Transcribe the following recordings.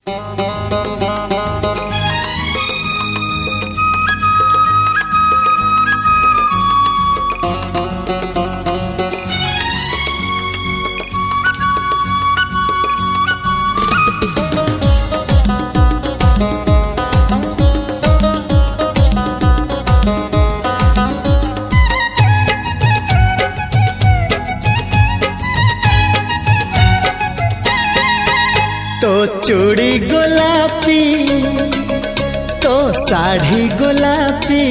तो चूड़ी गोलापी तो साड़ी गोलापी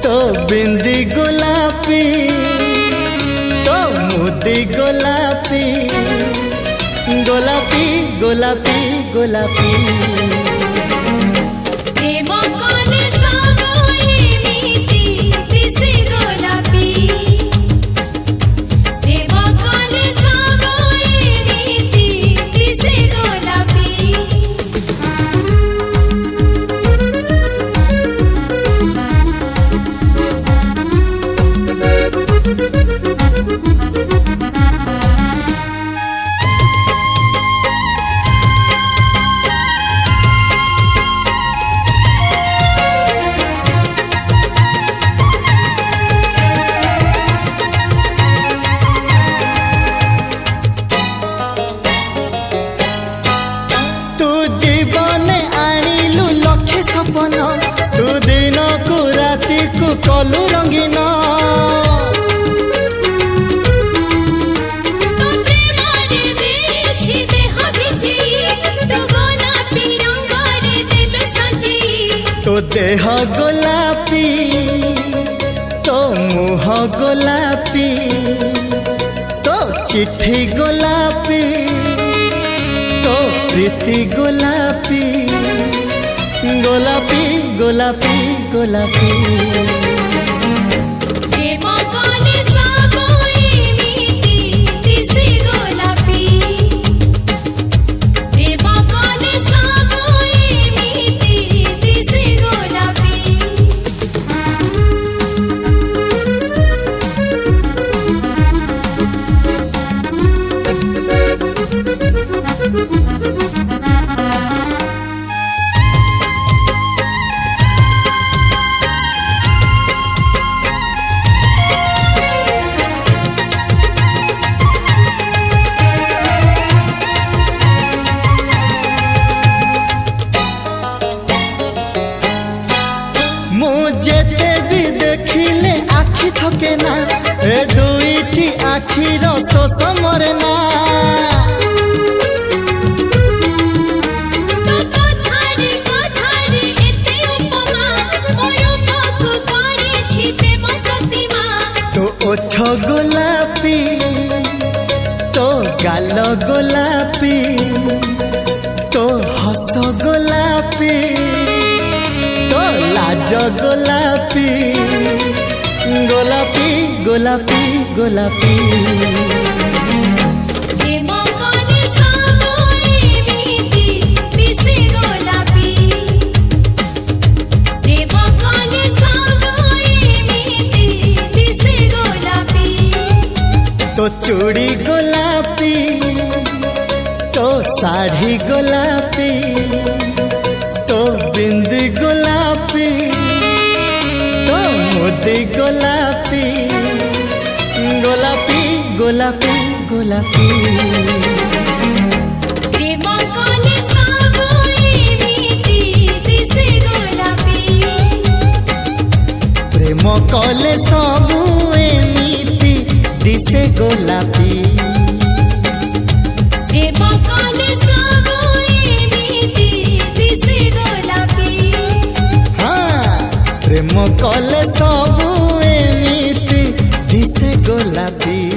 तो बिंदी गोलापी तो मुदी गोलापी गोलापी गोलापी गोलापी तू दिन को राति को कलु रंगीन तो देह गोलापी तो मुह गोलापी तो चिट्ठी गोलापी तो प्रीति गोलापी गोलापी गोलापी गोलापी जेते भी देखिले आखि थके ना ए दुईटी आखिर शोष मरे ना तो ओठ गोलापी तो गाल गोलापी तो हस गोलापी तो लाज गोलापी गोलापी गोलापी गोलापी तो चूड़ी गोलापी तो साड़ी गोलापी तो बिंदी गोलापी तो मुदी गोलापी गोलापी गोलापी गोलापी प्रेम कले सबु एमिति दिसे गोलापी प्रेम कले सबु एमिति दिसे गोलापी।